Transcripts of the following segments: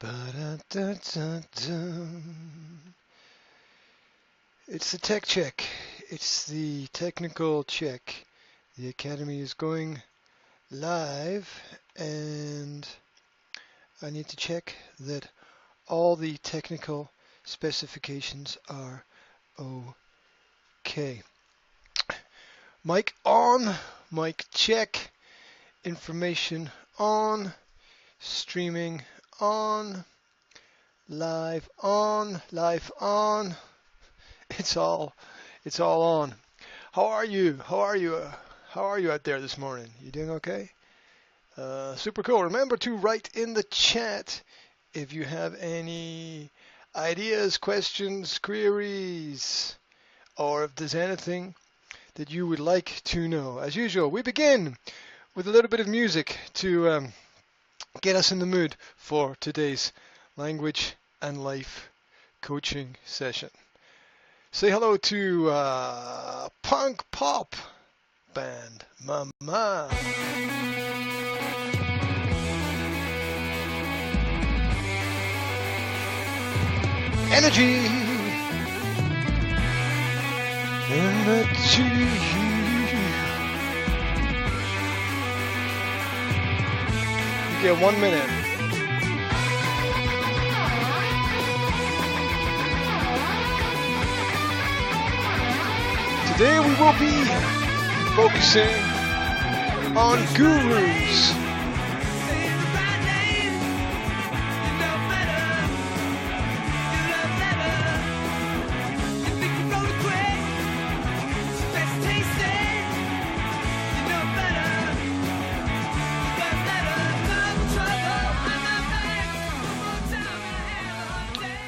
Ba-da-da-da-dum. It's the tech check. It's the technical check. The Academy is going live, and I need to check that all the technical specifications are okay. Mic on, mic check, information on, streaming on, live on, live on. It's all on. How are you? How are you? How are you out there this morning? You doing okay? Super cool. Remember to write in the chat if you have any ideas, questions, queries, or if there's anything that you would like to know. As usual, we begin with a little bit of music to get us in the mood for today's language and life coaching session. Say hello to punk pop band Mama. Energy. Energy. You get 1 minute. Today we will be focusing on gurus.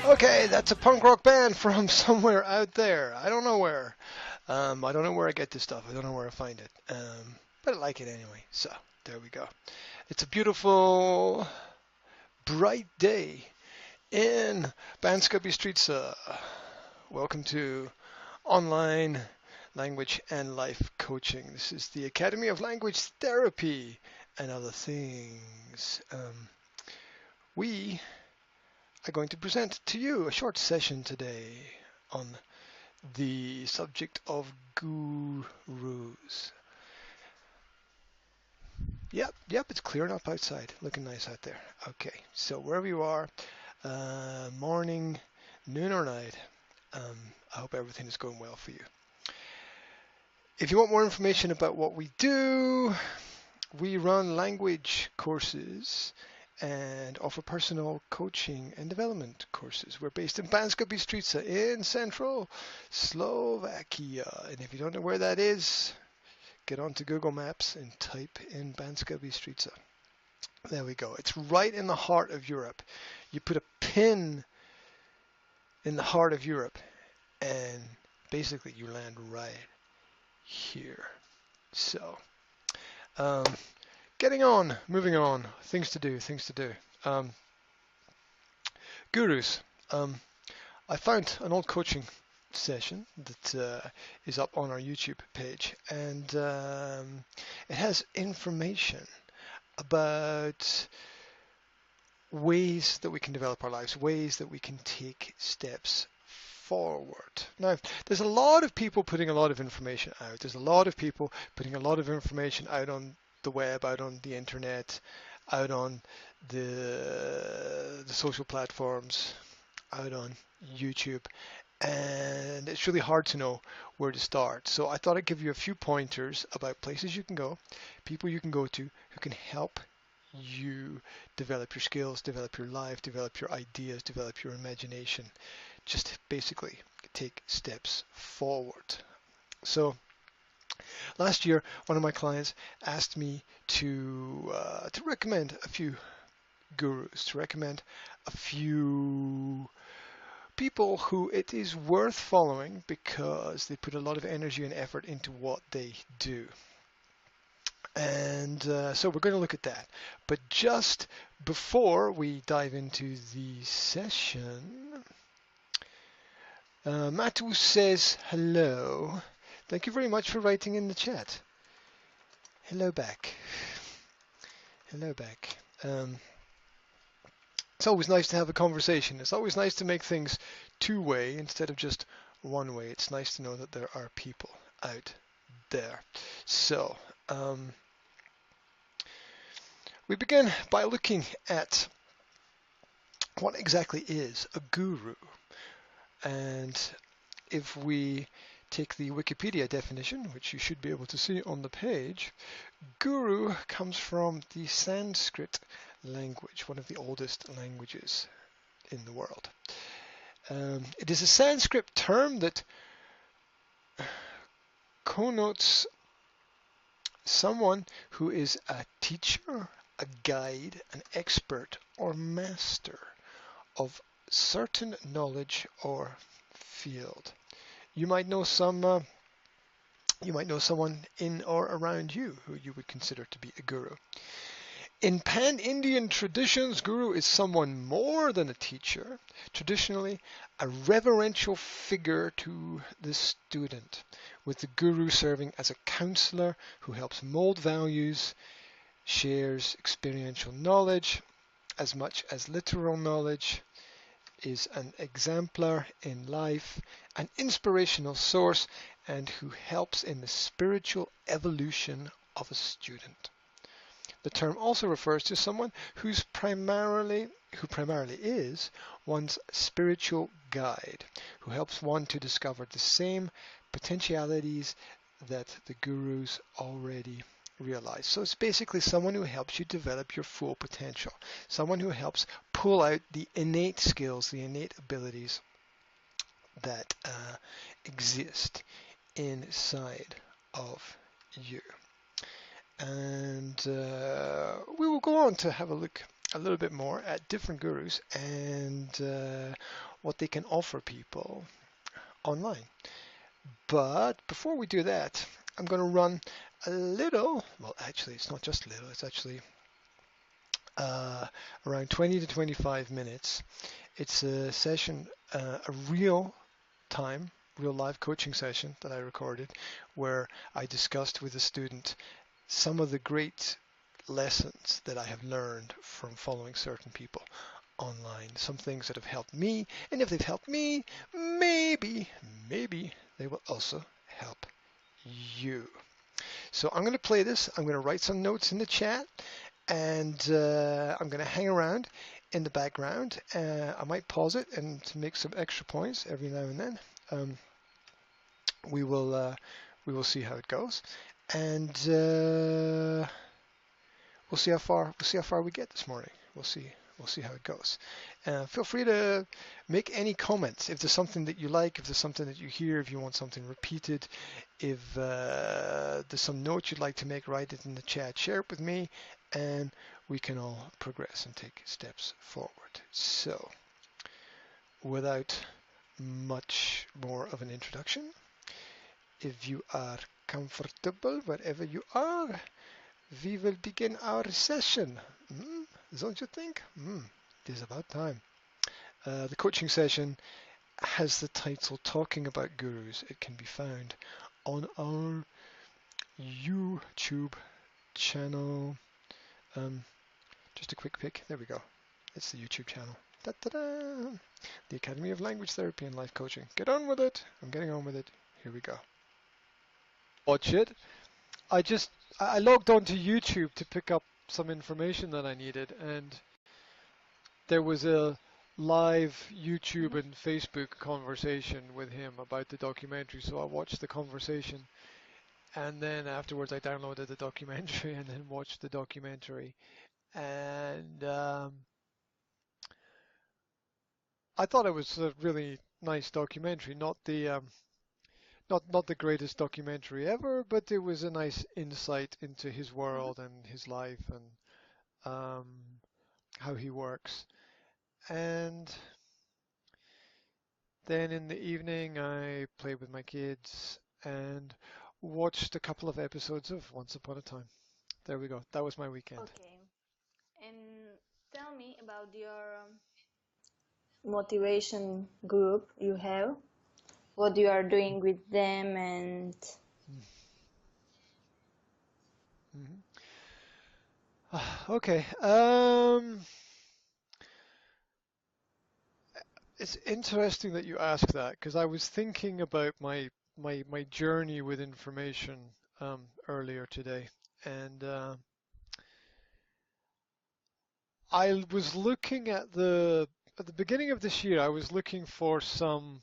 Okay, that's a punk rock band from somewhere out there. I don't know where. I don't know where I get this stuff. I don't know where I find it. But I like it anyway. So, there we go. It's a beautiful, bright day in Banska Bystrica. Welcome to online language and life coaching. This is the Academy of Language Therapy and other things. We are going to present to you a short session today on the subject of gurus. Yep, it's clearing up outside. Looking nice out there. Okay, so wherever you are, morning, noon or night, I hope everything is going well for you. If you want more information about what we do, we run language courses and offer personal coaching and development courses. We're based in Banska Bystrica in central Slovakia. And if you don't know where that is, get onto Google Maps and type in Banska Bystrica. There we go. It's right in the heart of Europe. You put a pin in the heart of Europe and basically you land right here. So, moving on, things to do. Gurus. I found an old coaching session that is up on our YouTube page, and it has information about ways that we can develop our lives, ways that we can take steps forward. Now, there's a lot of people putting a lot of information out. There's a lot of people putting a lot of information out on the web, out on the internet, out on the social platforms, out on YouTube, and it's really hard to know where to start. So I thought I'd give you a few pointers about places you can go, people you can go to who can help you develop your skills, develop your life, develop your ideas, develop your imagination. Just basically take steps forward. So last year, one of my clients asked me to recommend a few gurus, to recommend a few people who it is worth following because they put a lot of energy and effort into what they do. And so we're going to look at that. But just before we dive into the session, Matu says hello. Thank you very much for writing in the chat. Hello back. It's always nice to have a conversation. It's always nice to make things two-way instead of just one way. It's nice to know that there are people out there. So, we begin by looking at what exactly is a guru. And if we take the Wikipedia definition, which you should be able to see on the page, guru comes from the Sanskrit language, one of the oldest languages in the world. It is a Sanskrit term that connotes someone who is a teacher, a guide, an expert, or master of certain knowledge or field. You might know someone in or around you who you would consider to be a guru. In Pan-Indian traditions, guru is someone more than a teacher, traditionally a reverential figure to the student, with the guru serving as a counselor who helps mold values, shares experiential knowledge as much as literal knowledge, is an exemplar in life, an inspirational source, and who helps in the spiritual evolution of a student. The term also refers to someone who primarily is one's spiritual guide, who helps one to discover the same potentialities that the gurus already realize. So it's basically someone who helps you develop your full potential, someone who helps pull out the innate skills, the innate abilities that exist inside of you. And we will go on to have a look a little bit more at different gurus and what they can offer people online. But before we do that, I'm going to run a little, well, actually, it's not just little, it's actually around 20 to 25 minutes. It's a session, a real live coaching session that I recorded where I discussed with a student some of the great lessons that I have learned from following certain people online, some things that have helped me, and if they've helped me, maybe they will also help you. So I'm going to play this. I'm going to write some notes in the chat, and I'm going to hang around in the background. I might pause it and make some extra points every now and then. We will see how it goes, and we'll see how far we get this morning. We'll see how it goes. Feel free to make any comments if there's something that you like, if there's something that you hear, if you want something repeated, if there's some notes you'd like to make, write it in the chat, share it with me, and we can all progress and take steps forward. So, without much more of an introduction, if you are comfortable wherever you are, we will begin our session. Don't you think? It is about time. The coaching session has the title Talking About Gurus. It can be found on our YouTube channel. Just a quick pick. There we go. It's the YouTube channel. Da-da-da. The Academy of Language Therapy and Life Coaching. Get on with it. I'm getting on with it. Here we go. Watch it. I logged onto YouTube to pick up some information that I needed, and there was a live YouTube and Facebook conversation with him about the documentary. So I watched the conversation, and then afterwards I downloaded the documentary and then watched the documentary. And I thought it was a really nice documentary, not the greatest documentary ever, but it was a nice insight into his world and his life and how he works. And then in the evening, I played with my kids and watched a couple of episodes of Once Upon a Time. There we go. That was my weekend. Okay. And tell me about your motivation group you have. What you are doing with them and... Okay. It's interesting that you ask that because I was thinking about my journey with information earlier today, and I was looking at the beginning of this year. I was looking for some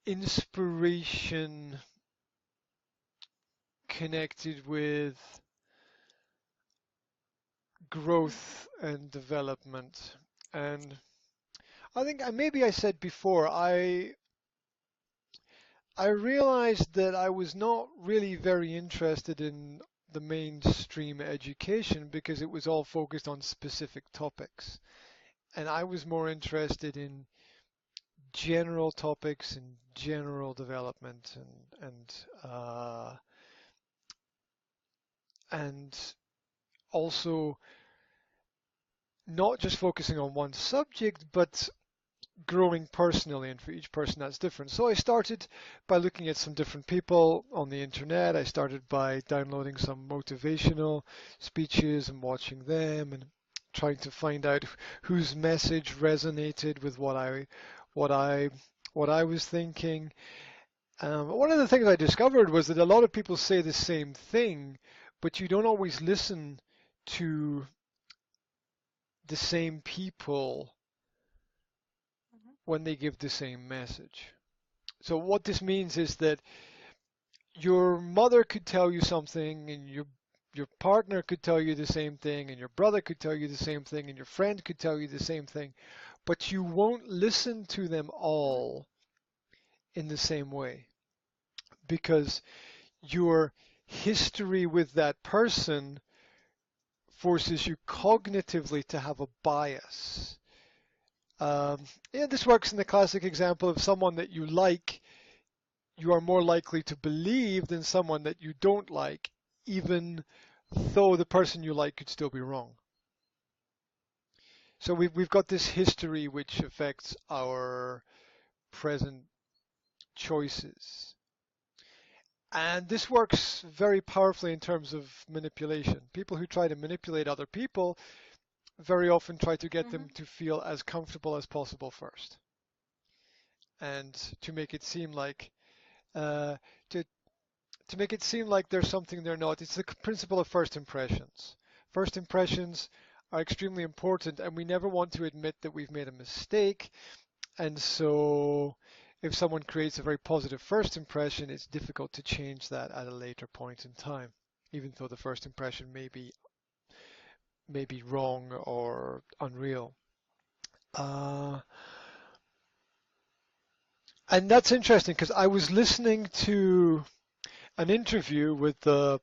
inspiration connected with growth and development, and I think maybe I said before I realized that I was not really very interested in the mainstream education because it was all focused on specific topics. And I was more interested in general topics and general development and also not just focusing on one subject, but growing personally, and for each person that's different. So I started by looking at some different people on the internet. I started by downloading some motivational speeches and watching them and trying to find out whose message resonated with what I what I was thinking. One of the things I discovered was that a lot of people say the same thing, but you don't always listen to the same people when they give the same message. So what this means is that your mother could tell you something and your partner could tell you the same thing and your brother could tell you the same thing and your friend could tell you the same thing, but you won't listen to them all in the same way because your history with that person forces you cognitively to have a bias. Yeah, this works in the classic example of someone that you like, you are more likely to believe than someone that you don't like, even though the person you like could still be wrong. So we've got this history which affects our present choices. And this works very powerfully in terms of manipulation. People who try to manipulate other people very often try to get them to feel as comfortable as possible first, and to make it seem like uh, to to make it seem like there's something they're not. It's the principle of first impressions. First impressions are extremely important, and we never want to admit that we've made a mistake. And so if someone creates a very positive first impression, it's difficult to change that at a later point in time, even though the first impression may be wrong or unreal. Uh, and that's interesting because I was listening to an interview with the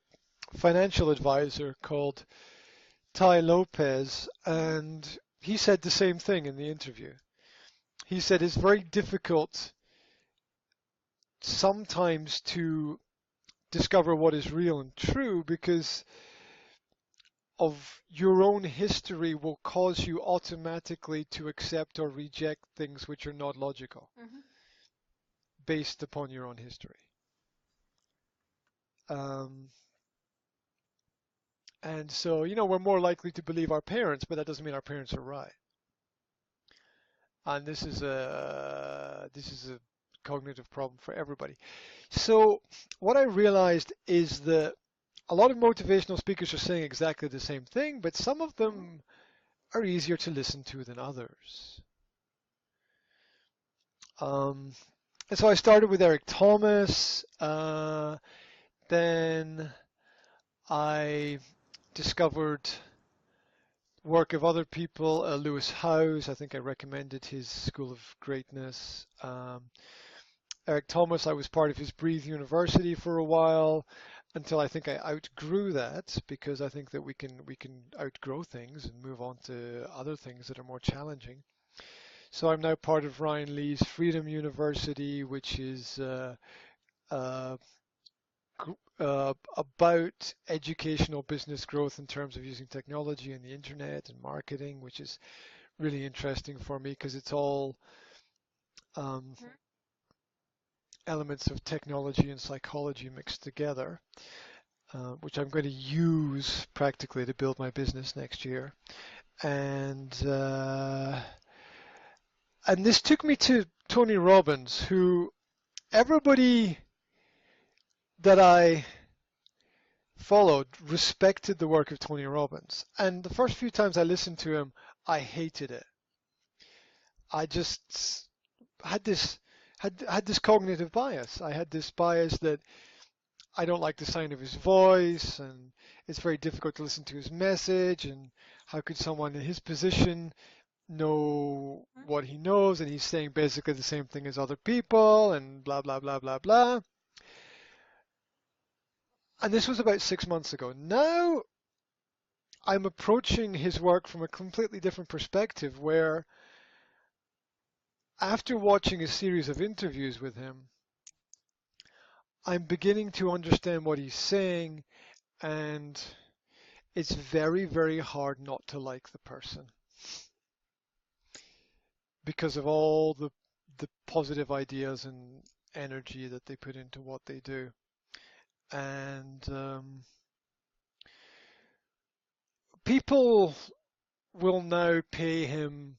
financial advisor called Ty Lopez, and he said the same thing in the interview. He said it's very difficult sometimes to discover what is real and true because of your own history will cause you automatically to accept or reject things which are not logical based upon your own history. Um, and so, we're more likely to believe our parents, but that doesn't mean our parents are right. And this is a cognitive problem for everybody. So what I realized is that a lot of motivational speakers are saying exactly the same thing, but some of them are easier to listen to than others. And so I started with Eric Thomas. Then I discovered work of other people. Lewis Howes, I think I recommended his School of Greatness. Eric Thomas, I was part of his Breathe University for a while until I think I outgrew that, because I think that we can outgrow things and move on to other things that are more challenging. So I'm now part of Ryan Lee's Freedom University, which is about educational business growth in terms of using technology and the internet and marketing, which is really interesting for me because it's all elements of technology and psychology mixed together, which I'm going to use practically to build my business next year. And And this took me to Tony Robbins, who everybody that I followed respected the work of Tony Robbins. And the first few times I listened to him, I hated it. I just had this cognitive bias. I had this bias that I don't like the sound of his voice, and it's very difficult to listen to his message, and how could someone in his position know what he knows, and he's saying basically the same thing as other people, and blah, blah, blah, blah, blah. And this was about 6 months ago. Now I'm approaching his work from a completely different perspective, where after watching a series of interviews with him, I'm beginning to understand what he's saying, and it's very, very hard not to like the person because of all the positive ideas and energy that they put into what they do. And people will now pay him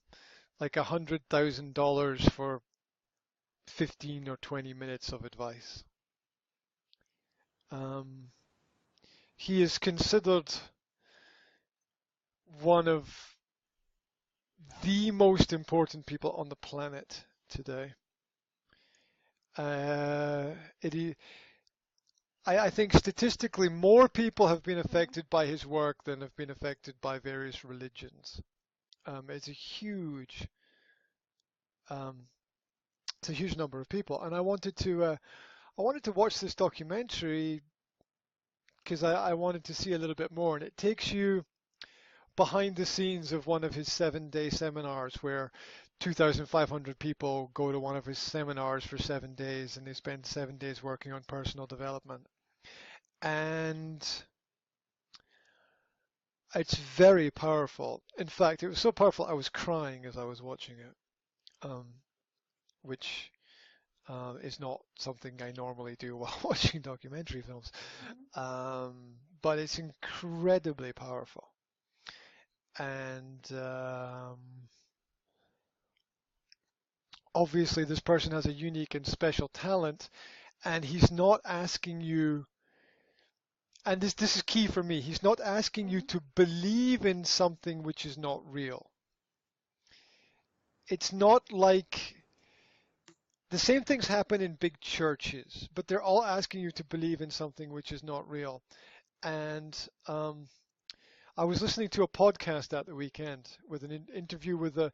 like $100,000 for 15 or 20 minutes of advice. He is considered one of the most important people on the planet today. I think statistically more people have been affected by his work than have been affected by various religions. It's a huge number of people, and I wanted to watch this documentary because I wanted to see a little bit more, and it takes you behind the scenes of one of his 7-day seminars where 2,500 people go to one of his seminars for 7 days, and they spend 7 days working on personal development. And it's very powerful. In fact, it was so powerful I was crying as I was watching it, which is not something I normally do while watching documentary films. But it's incredibly powerful. And obviously this person has a unique and special talent, and he's not asking you, and this is key for me, he's not asking you to believe in something which is not real. It's not like the same things happen in big churches, but they're all asking you to believe in something which is not real. And I was listening to a podcast at the weekend with an interview with an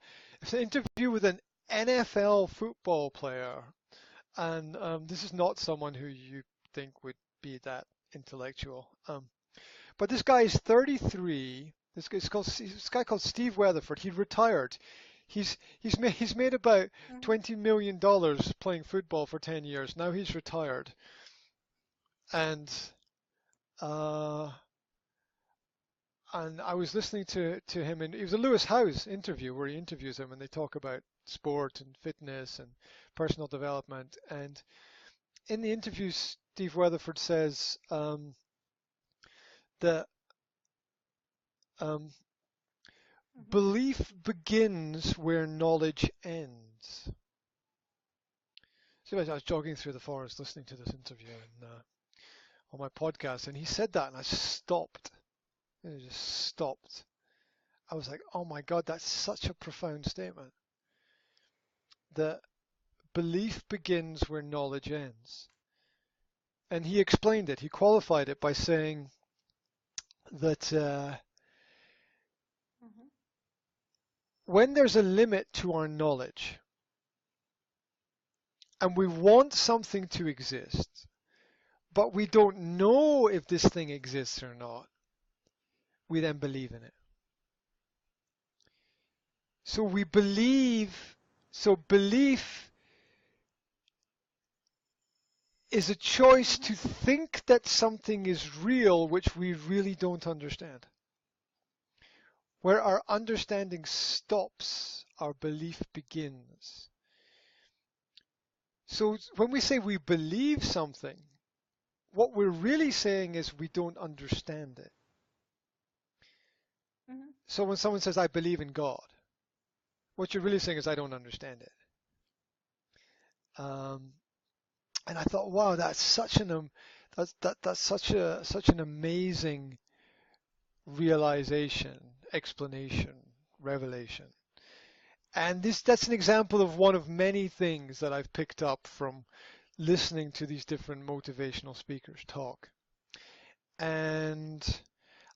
NFL football player, and this is not someone who you think would be that intellectual. But this guy is 33. This guy called Steve Weatherford. He retired. He's made about $20 million playing football for 10 years. Now he's retired, and I was listening to him, and it was a Lewis Howes interview where he interviews him, and they talk about sport and fitness and personal development. And in the interview, Steve Weatherford says that belief begins where knowledge ends. So I was jogging through the forest listening to this interview on my podcast, and he said that, and I stopped. It just stopped. I was like, oh my God, that's such a profound statement. That belief begins where knowledge ends. And he explained it. He qualified it by saying that when there's a limit to our knowledge, and we want something to exist, but we don't know if this thing exists or not, we then believe in it. So we believe, so belief is a choice to think that something is real which we really don't understand. Where our understanding stops, our belief begins. So when we say we believe something, what we're really saying is we don't understand it. So when someone says, I believe in God, what you're really saying is I don't understand it. And I thought, wow, that's such an amazing realization, explanation, revelation. And that's an example of one of many things that I've picked up from listening to these different motivational speakers talk. And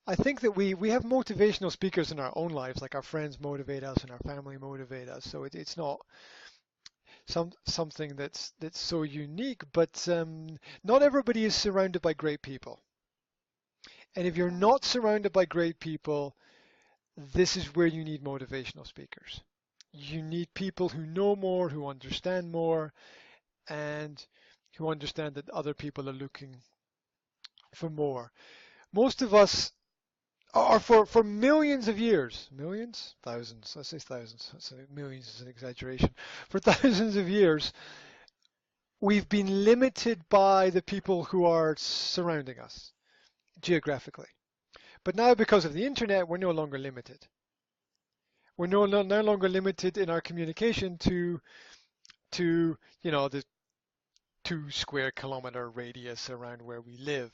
I think that we have motivational speakers in our own lives, like our friends motivate us and our family motivate us. So it's not something that's so unique, but not everybody is surrounded by great people. And if you're not surrounded by great people, this is where you need motivational speakers. You need people who know more, who understand more, and who understand that other people are looking for more. Most of us are for millions of years, millions, thousands, let's say thousands, let's say millions is an exaggeration. For thousands of years, we've been limited by the people who are surrounding us geographically. But now because of the internet, we're no longer limited. We're no longer limited in our communication to the 2 square kilometer radius around where we live.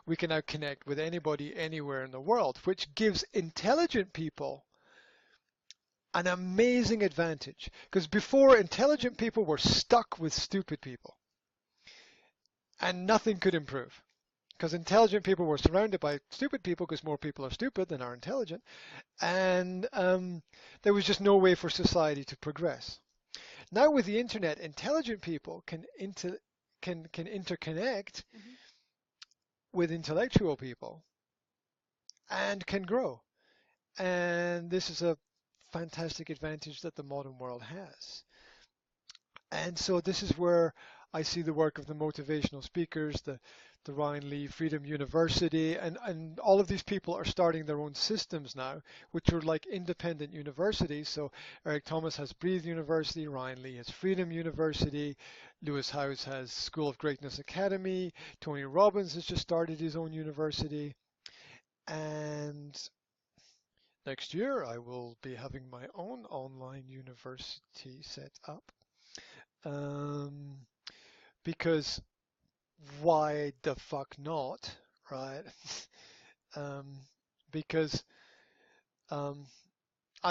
We can now connect with anybody anywhere in the world, which gives intelligent people an amazing advantage. Because before, intelligent people were stuck with stupid people, and nothing could improve. Because intelligent people were surrounded by stupid people, because more people are stupid than are intelligent, and there was just no way for society to progress. Now with the internet, intelligent people can interconnect with intellectual people and can grow. And this is a fantastic advantage that the modern world has. And so this is where I see the work of the motivational speakers, the Ryan Lee Freedom University, and all of these people are starting their own systems now, which are like independent universities. So Eric Thomas has Breathe University, Ryan Lee has Freedom University, Lewis Howes has School of Greatness Academy, Tony Robbins has just started his own university, and next year I will be having my own online university set up. Because why the fuck not, right? Because I'm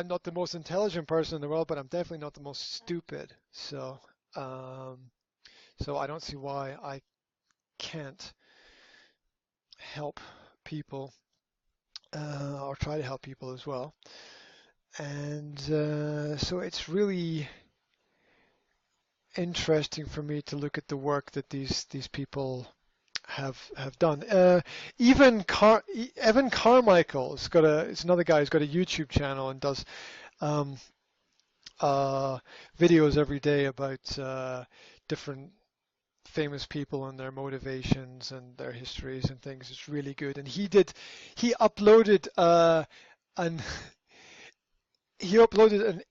not the most intelligent person in the world, but I'm definitely not the most stupid. So I don't see why I can't help people or try to help people as well. And so it's really interesting for me to look at the work that these people have done. Even Evan Carmichael is another guy who's got a YouTube channel and does videos every day about different famous people and their motivations and their histories and things. It's really good. And he uploaded an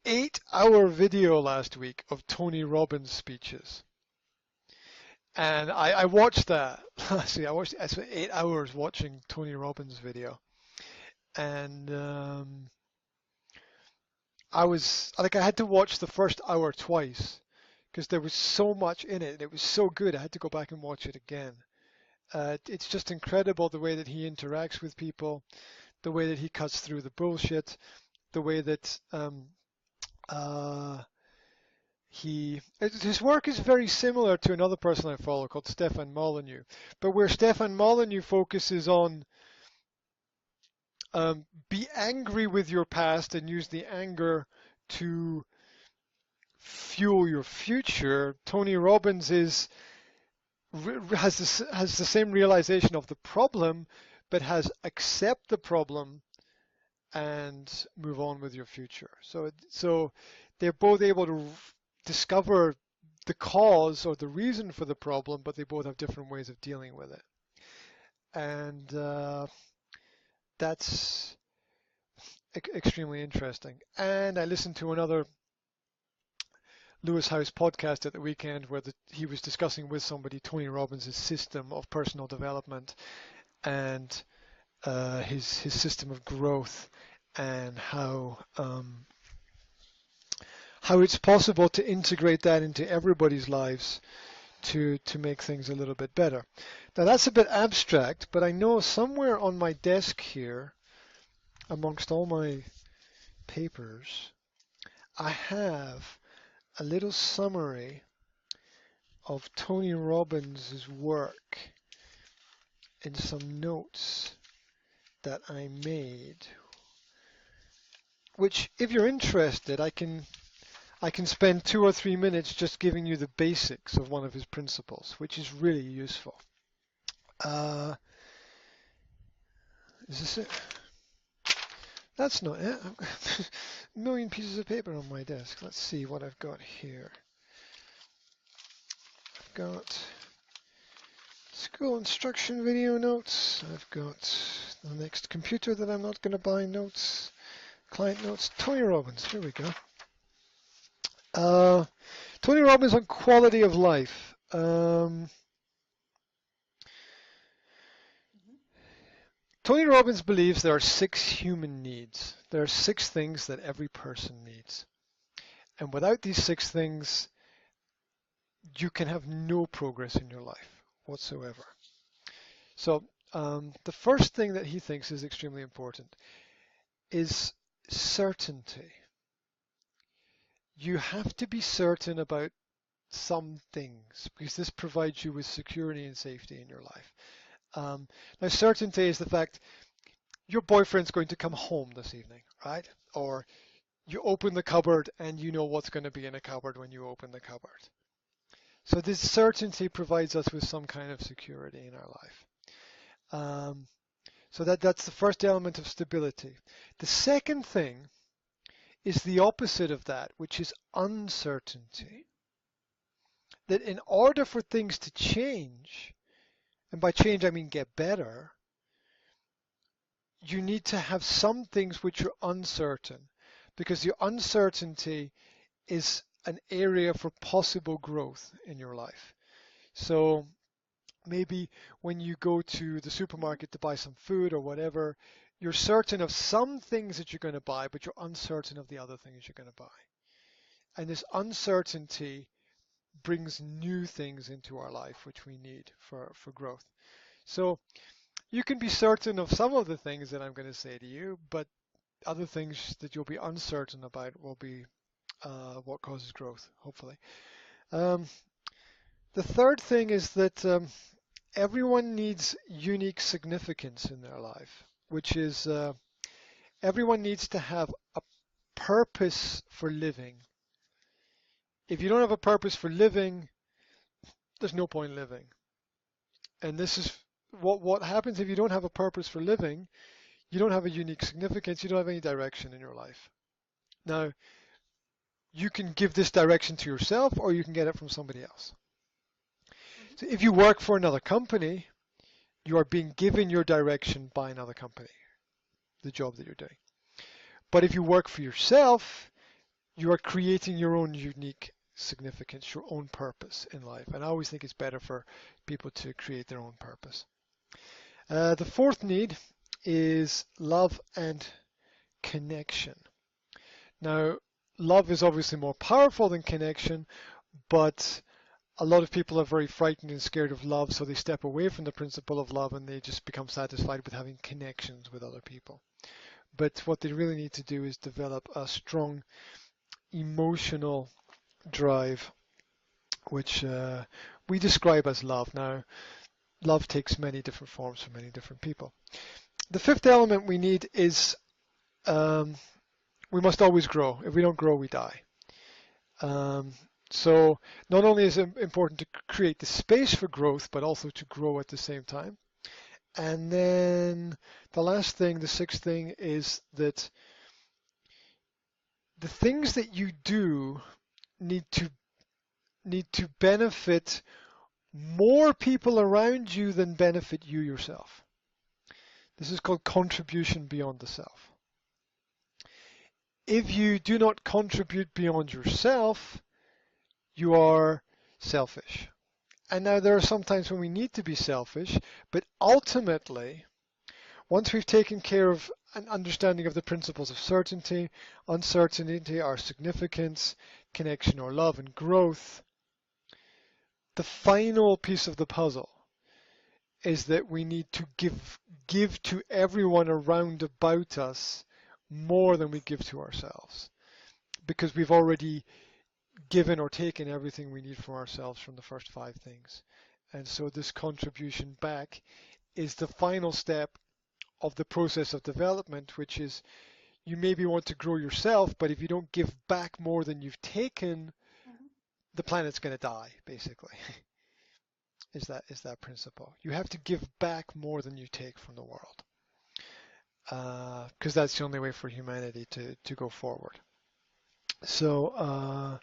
8-hour video last week of Tony Robbins speeches. And I watched that. See, I spent 8 hours watching Tony Robbins video. And I had to watch the first hour twice because there was so much in it. It was so good. I had to go back and watch it again. It's just incredible the way that he interacts with people, the way that he cuts through the bullshit, the way that his work is very similar to another person I follow called Stefan Molyneux, but where Stefan Molyneux focuses on be angry with your past and use the anger to fuel your future, Tony Robbins has the same realization of the problem, but has accept the problem and move on with your future. So they're both able to discover the cause or the reason for the problem, but they both have different ways of dealing with it. And that's extremely interesting. And I listened to another Lewis Howes podcast at the weekend where he was discussing with somebody Tony Robbins' system of personal development and his system of growth and how how it's possible to integrate that into everybody's lives to make things a little bit better. Now that's a bit abstract, but I know somewhere on my desk here, amongst all my papers, I have a little summary of Tony Robbins' work in some notes that I made, which if you're interested, I can spend 2 or 3 minutes just giving you the basics of one of his principles, which is really useful. Is this it? That's not it. I've got a million pieces of paper on my desk. Let's see what I've got here. I've got school instruction video notes. I've got the next computer that I'm not going to buy notes. Client notes. Tony Robbins. Here we go. Tony Robbins on quality of life. Tony Robbins believes there are 6 human needs. There are 6 things that every person needs. And without these 6 things, you can have no progress in your life whatsoever. So the first thing that he thinks is extremely important is certainty. You have to be certain about some things because this provides you with security and safety in your life. Now, certainty is the fact your boyfriend's going to come home this evening, right? Or you open the cupboard and you know what's going to be in a cupboard when you open the cupboard. So this certainty provides us with some kind of security in our life. So that's the first element of stability. The second thing is the opposite of that, which is uncertainty. That in order for things to change, and by change I mean get better, you need to have some things which are uncertain, because your uncertainty is an area for possible growth in your life. So maybe when you go to the supermarket to buy some food or whatever, you're certain of some things that you're going to buy, but you're uncertain of the other things you're going to buy. And this uncertainty brings new things into our life, which we need for growth. So you can be certain of some of the things that I'm going to say to you, but other things that you'll be uncertain about will be what causes growth, hopefully. The third thing is that everyone needs unique significance in their life, which is everyone needs to have a purpose for living. If you don't have a purpose for living, there's no point living. And this is what happens if you don't have a purpose for living. You don't have a unique significance. You don't have any direction in your life. Now, you can give this direction to yourself or you can get it from somebody else. So if you work for another company, you are being given your direction by another company, the job that you're doing. But if you work for yourself, you are creating your own unique significance, your own purpose in life. And I always think it's better for people to create their own purpose. The fourth need is love and connection. Now, love is obviously more powerful than connection, but a lot of people are very frightened and scared of love, so they step away from the principle of love and they just become satisfied with having connections with other people. But what they really need to do is develop a strong emotional drive, which we describe as love. Now, love takes many different forms for many different people. The fifth element we need is we must always grow. If we don't grow, we die. So not only is it important to create the space for growth, but also to grow at the same time. And then the last thing, the sixth thing, is that the things that you do need to benefit more people around you than benefit you yourself. This is called contribution beyond the self. If you do not contribute beyond yourself, you are selfish. And now there are some times when we need to be selfish, but ultimately, once we've taken care of an understanding of the principles of certainty, uncertainty, our significance, connection or love and growth. The final piece of the puzzle is that we need to give to everyone around about us more than we give to ourselves, because we've already given or taken everything we need from ourselves from the first 5 things. And so this contribution back is the final step of the process of development, which is you maybe want to grow yourself, but if you don't give back more than you've taken, the planet's going to die, basically. is that principle. You have to give back more than you take from the world, because that's the only way for humanity to go forward. So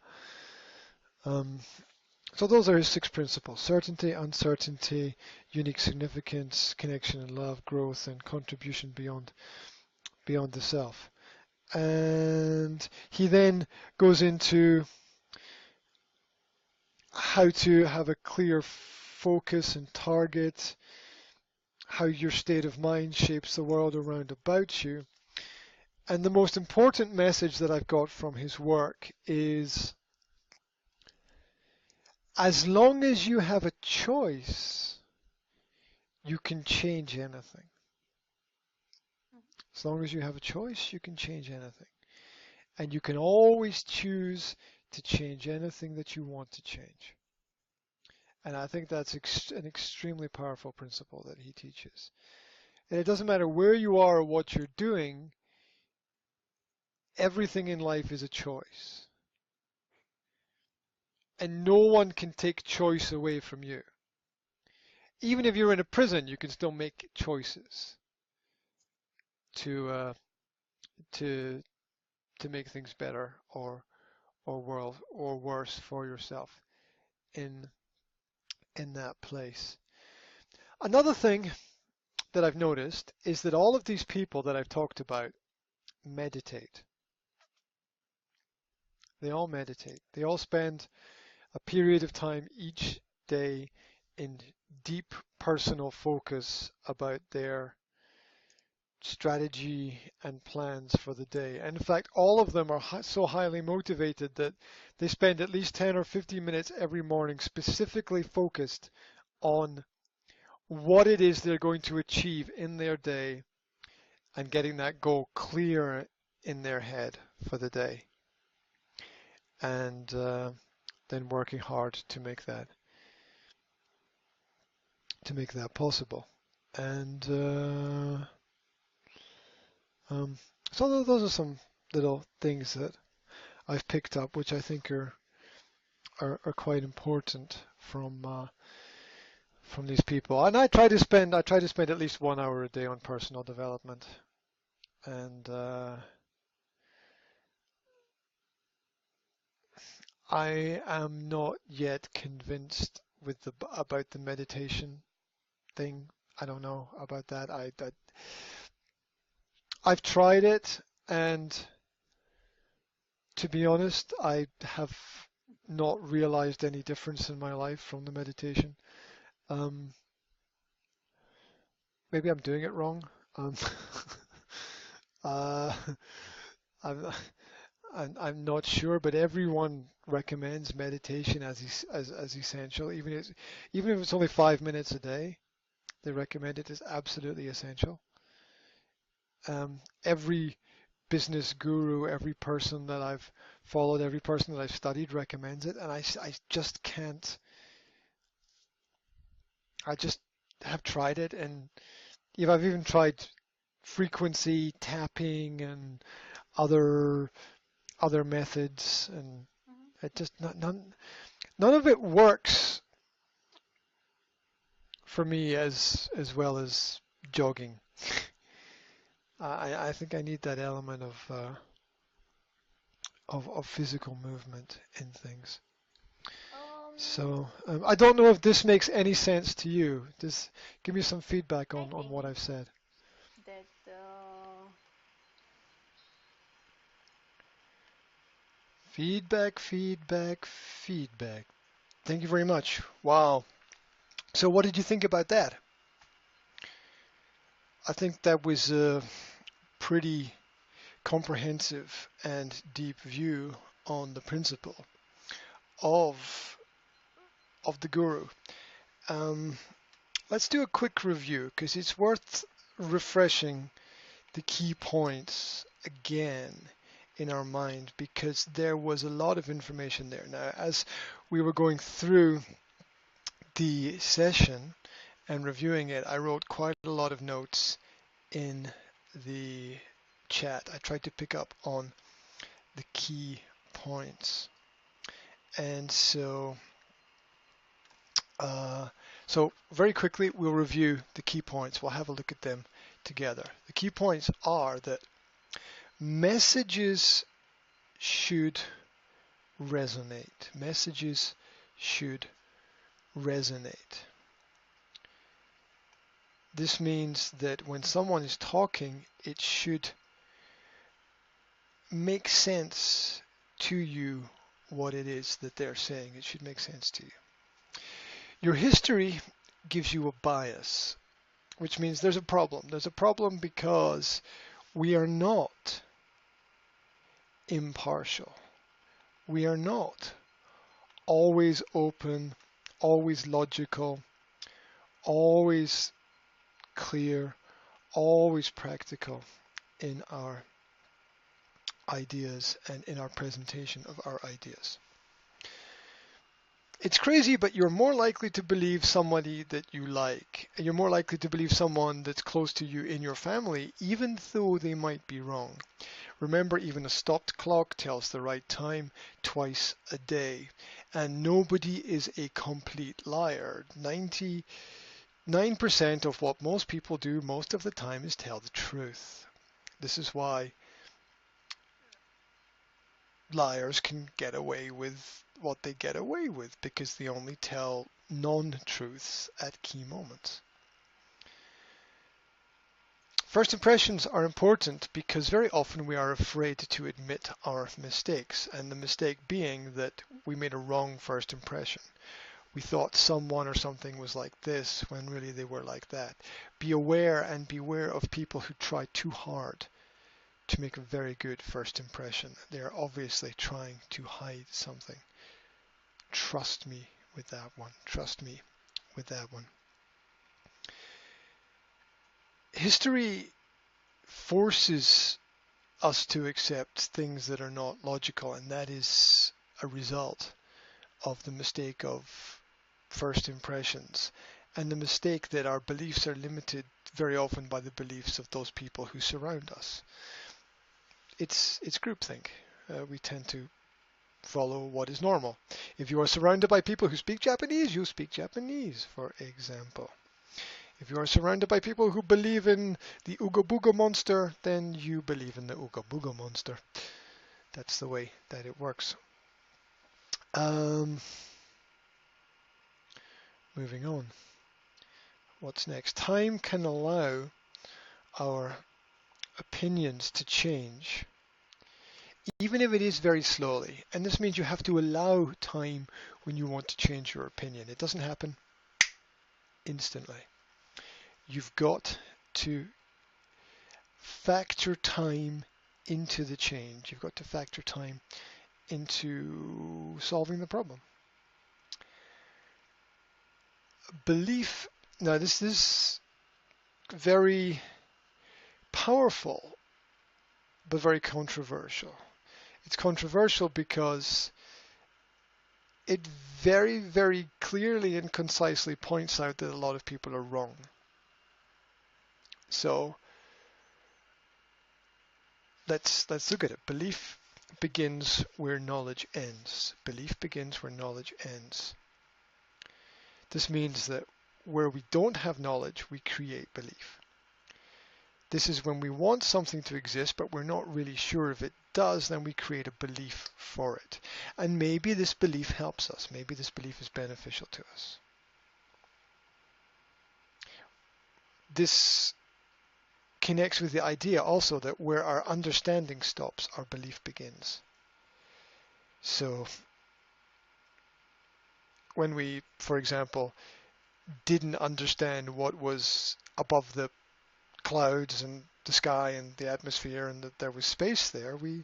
so those are his 6 principles: certainty, uncertainty, unique significance, connection and love, growth, and contribution beyond the self. And he then goes into how to have a clear focus and target, how your state of mind shapes the world around about you. And the most important message that I've got from his work is, as long as you have a choice, you can change anything. As long as you have a choice, you can change anything. And you can always choose to change anything that you want to change. And I think that's an extremely powerful principle that he teaches. And it doesn't matter where you are or what you're doing, everything in life is a choice. And no one can take choice away from you. Even if you're in a prison, you can still make choices to make things better or worse for yourself in that place. Another thing that I've noticed is that all of these people that I've talked about meditate. They all meditate. They all spend a period of time each day in deep personal focus about their strategy and plans for the day. And in fact, all of them are so highly motivated that they spend at least 10 or 15 minutes every morning specifically focused on what it is they're going to achieve in their day and getting that goal clear in their head for the day. And then working hard to make that possible. And so those are some little things that I've picked up, which I think are quite important from these people. And I try to spend at least 1 hour a day on personal development. And I am not yet convinced about the meditation thing. I don't know about that. I've tried it, and to be honest, I have not realized any difference in my life from the meditation. Maybe I'm doing it wrong. I'm not sure, but everyone recommends meditation as essential. Even if it's only 5 minutes a day, they recommend it as absolutely essential. Every business guru, every person that I've followed, every person that I've studied recommends it, and I just can't. I just have tried it, and I've even tried frequency tapping and other methods, and it just none of it works for me as well as jogging. I think I need that element of physical movement in things. So I don't know if this makes any sense to you. Just give me some feedback on what I've said. That Feedback. Thank you very much. Wow. So what did you think about that? I think that was pretty comprehensive and deep view on the principle of the guru. Um, let's do a quick review because it's worth refreshing the key points again in our mind because there was a lot of information there. Now, as we were going through the session and reviewing it, I wrote quite a lot of notes in the chat. I tried to pick up on the key points. And so very quickly, we'll review the key points. We'll have a look at them together. The key points are that messages should resonate. Messages should resonate. This means that when someone is talking, it should make sense to you what it is that they're saying. It should make sense to you. Your history gives you a bias, which means there's a problem. There's a problem because we are not impartial. We are not always open, always logical, always clear, always practical in our ideas and in our presentation of our ideas. It's crazy, but you're more likely to believe somebody that you like, and you're more likely to believe someone that's close to you in your family, even though they might be wrong. Remember, even a stopped clock tells the right time twice a day, and nobody is a complete liar. 99% of what most people do most of the time is tell the truth. This is why liars can get away with what they get away with, because they only tell non-truths at key moments. First impressions are important because very often we are afraid to admit our mistakes, and the mistake being that we made a wrong first impression. We thought someone or something was like this when really they were like that. Be aware and beware of people who try too hard to make a very good first impression. They are obviously trying to hide something. Trust me with that one. Trust me with that one. History forces us to accept things that are not logical, and that is a result of the mistake of first impressions, and the mistake that our beliefs are limited very often by the beliefs of those people who surround us. It's groupthink. We tend to follow what is normal. If you are surrounded by people who speak Japanese, you speak Japanese, for example. If you are surrounded by people who believe in the Ooga Booga monster, then you believe in the Ooga Booga monster. That's the way that it works. Moving on. What's next? Time can allow our opinions to change, even if it is very slowly. And this means you have to allow time when you want to change your opinion. It doesn't happen instantly. You've got to factor time into the change. You've got to factor time into solving the problem. Belief, now this is very powerful, but very controversial. It's controversial because it very, very clearly and concisely points out that a lot of people are wrong. So let's look at it. Belief begins where knowledge ends. Belief begins where knowledge ends. This means that where we don't have knowledge, we create belief. This is when we want something to exist, but we're not really sure if it does, then we create a belief for it. And maybe this belief helps us. Maybe this belief is beneficial to us. This connects with the idea also that where our understanding stops, our belief begins. So when we, for example, didn't understand what was above the clouds and the sky and the atmosphere and that there was space there, we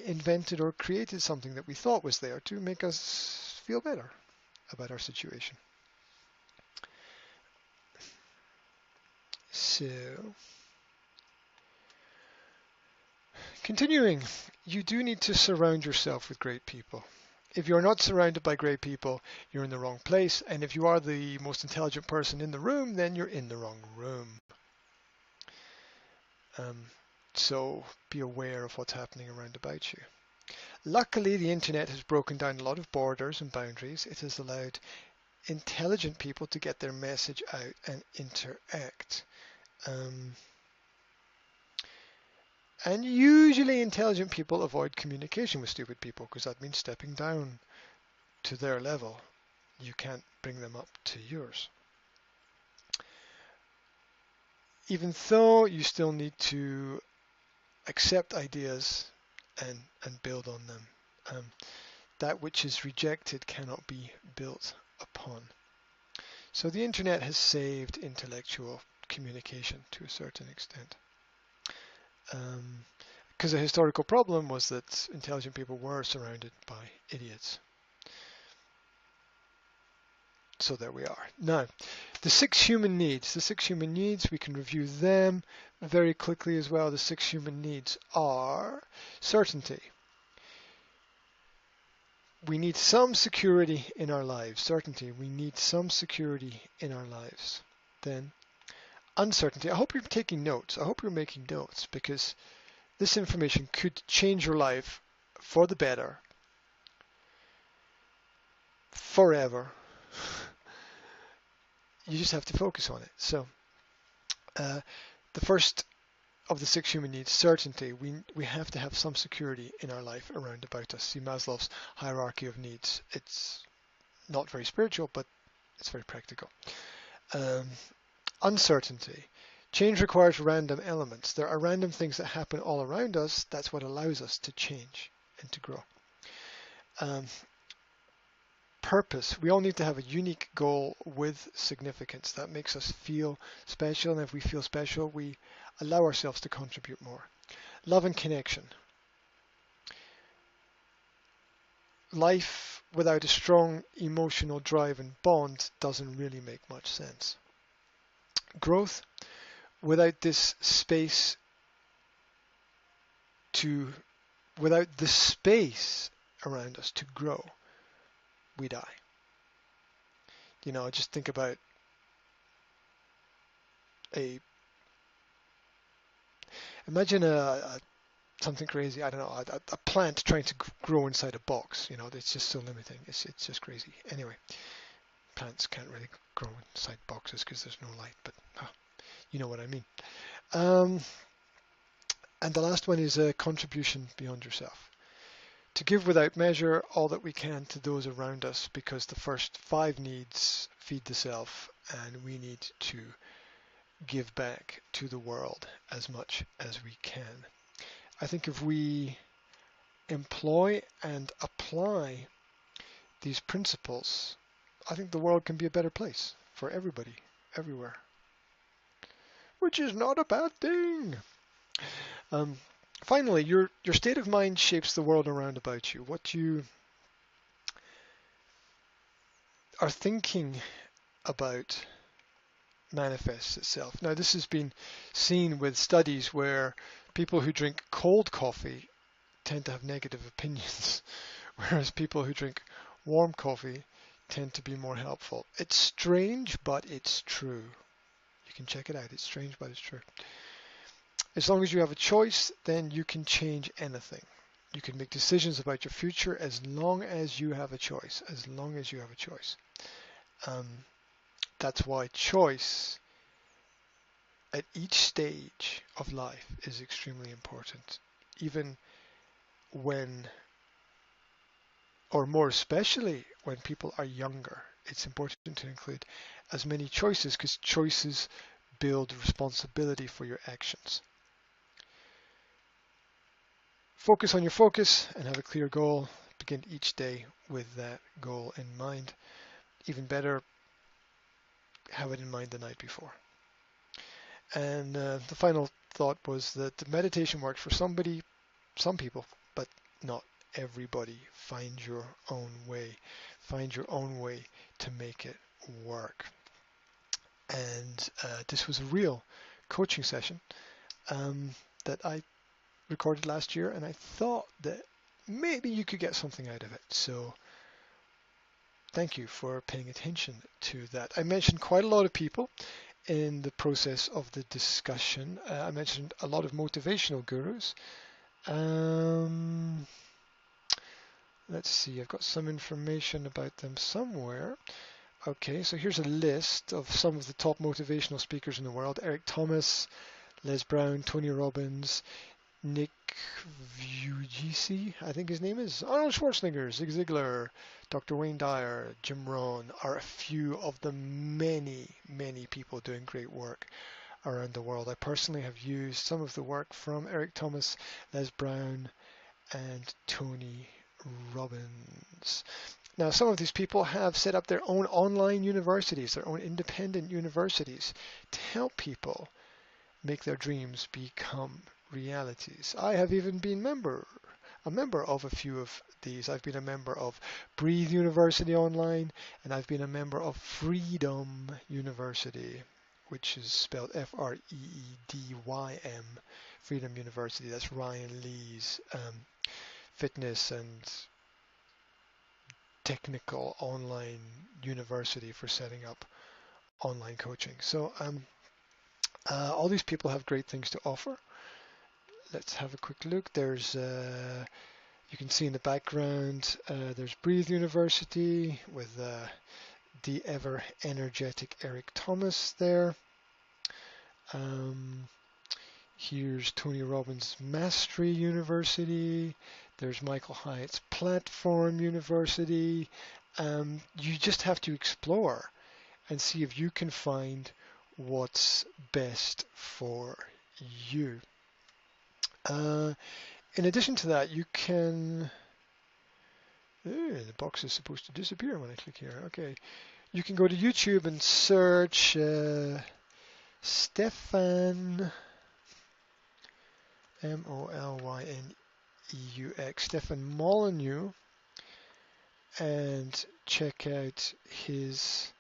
invented or created something that we thought was there to make us feel better about our situation. So, continuing, you do need to surround yourself with great people. If you're not surrounded by great people, you're in the wrong place. And if you are the most intelligent person in the room, then you're in the wrong room. So be aware of what's happening around about you. Luckily, the internet has broken down a lot of borders and boundaries. It has allowed intelligent people to get their message out and interact. And usually intelligent people avoid communication with stupid people because that means stepping down to their level. You can't bring them up to yours. Even though you still need to accept ideas and build on them. That which is rejected cannot be built upon. So the internet has saved intellectual communication to a certain extent. Because the historical problem was that intelligent people were surrounded by idiots. So there we are. Now, the 6 human needs. The 6 human needs, we can review them very quickly as well. The 6 human needs are certainty. We need some security in our lives. Certainty. We need some security in our lives. Then uncertainty. I hope you're taking notes. I hope you're making notes because this information could change your life for the better forever. You just have to focus on it. So the first of the 6 human needs, certainty. We have to have some security in our life around about us. See Maslow's hierarchy of needs. It's not very spiritual, but it's very practical. Uncertainty. Change requires random elements. There are random things that happen all around us. That's what allows us to change and to grow. Purpose. We all need to have a unique goal with significance. That makes us feel special, and if we feel special, we allow ourselves to contribute more. Love and connection. Life without a strong emotional drive and bond doesn't really make much sense. Growth. Without this space without the space around us to grow, we die. Just think about imagine something crazy, I don't know, a plant trying to grow inside a box. It's just so limiting. It's just crazy. Anyway, plants can't really grow inside boxes because there's no light, but you know what I mean. And the last one is a contribution beyond yourself. To give without measure all that we can to those around us, because the first 5 needs feed the self, and we need to give back to the world as much as we can. I think if we employ and apply these principles, I think the world can be a better place for everybody, everywhere. Which is not a bad thing. Finally, your state of mind shapes the world around about you. What you are thinking about manifests itself. Now, this has been seen with studies where people who drink cold coffee tend to have negative opinions, whereas people who drink warm coffee tend to be more helpful. It's strange, but it's true. You can check it out. It's strange, but it's true. As long as you have a choice, then you can change anything. You can make decisions about your future as long as you have a choice. As long as you have a choice. That's why choice at each stage of life is extremely important. Even when, or more especially when people are younger, it's important to include as many choices because choices build responsibility for your actions. Focus on your focus and have a clear goal. Begin each day with that goal in mind. Even better, have it in mind the night before. And the final thought was that the meditation works for some people, but not everybody. Find your own way. Find your own way to make it work. And this was a real coaching session that I recorded last year, and I thought that maybe you could get something out of it. So thank you for paying attention to that. I mentioned quite a lot of people in the process of the discussion. I mentioned a lot of motivational gurus. Let's see, I've got some information about them somewhere. Okay, so here's a list of some of the top motivational speakers in the world. Eric Thomas, Les Brown, Tony Robbins, Nick Vujicic, I think his name is, Arnold Schwarzenegger, Zig Ziglar, Dr. Wayne Dyer, Jim Rohn are a few of the many, many people doing great work around the world. I personally have used some of the work from Eric Thomas, Les Brown, and Tony Robbins. Now, some of these people have set up their own online universities, their own independent universities to help people make their dreams become realities. I have even been a member of a few of these. I've been a member of Breathe University Online, and I've been a member of Freedom University, which is spelled Freedym, Freedom University. That's Ryan Lee's fitness and technical online university for setting up online coaching. So all these people have great things to offer. Let's have a quick look. There's, you can see in the background, there's Breathe University with the ever energetic Eric Thomas there. Here's Tony Robbins Mastery University. There's Michael Hyatt's Platform University. You just have to explore and see if you can find what's best for you. In addition to that, you can... the box is supposed to disappear when I click here. Okay. You can go to YouTube and search Stefan, Molyneaux, Stefan Molyneux, and check out his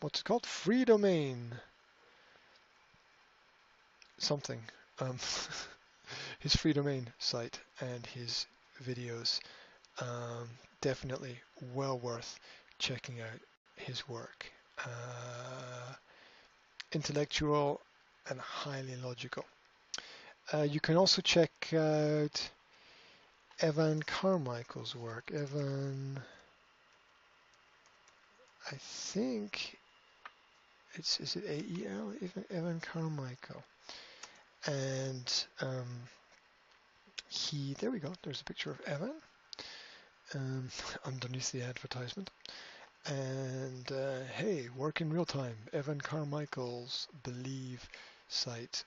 what's it called? Free domain something. His free domain site and his videos. Definitely well worth checking out his work. Intellectual and highly logical. You can also check out Evan Carmichael's work. Evan, I think is it AEL? Evan Carmichael. And there we go, there's a picture of Evan underneath the advertisement. And hey, work in real time, Evan Carmichael's Believe site,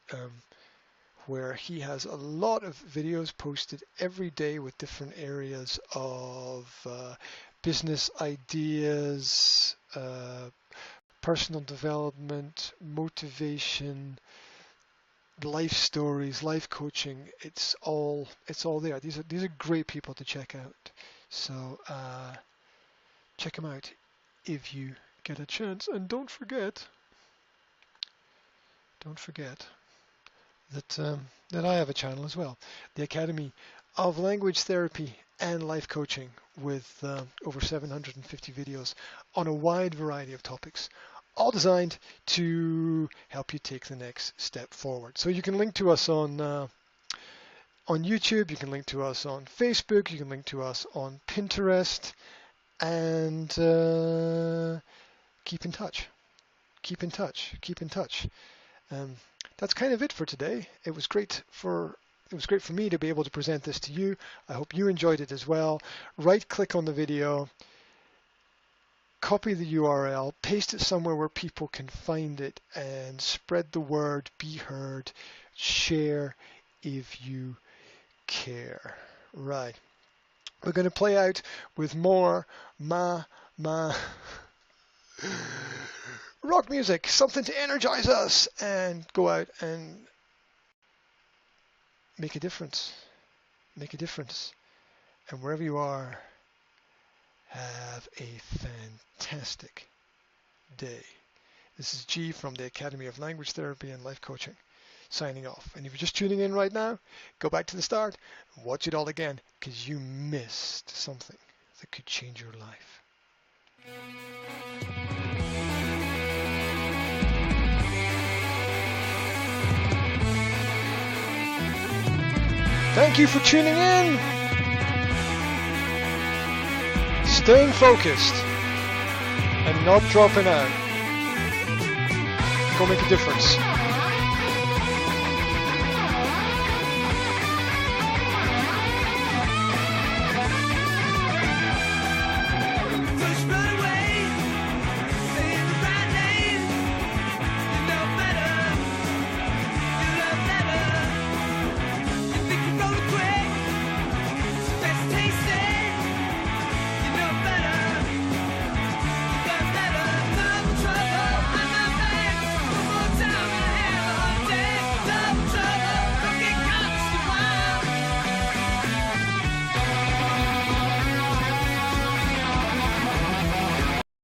where he has a lot of videos posted every day with different areas of business ideas, personal development, motivation, life stories, life coaching. It's all there. These are great people to check out. So check them out if you get a chance. And don't forget that I have a channel as well, the Academy of Language Therapy and Life Coaching, with over 750 videos on a wide variety of topics, all designed to help you take the next step forward. So you can link to us on YouTube, you can link to us on Facebook, you can link to us on Pinterest, and keep in touch. That's kind of it for today. It was great for me to be able to present this to you. I hope you enjoyed it as well. Right-click on the video, copy the URL, paste it somewhere where people can find it, and spread the word, be heard, share if you care. Right. We're going to play out with more Rock music, something to energize us and go out and make a difference. Make a difference. And wherever you are, have a fantastic day. This is G from the Academy of Language Therapy and Life Coaching, signing off. And if you're just tuning in right now, go back to the start and watch it all again, because you missed something that could change your life. Thank you for tuning in. Staying focused and not dropping out. Go make a difference.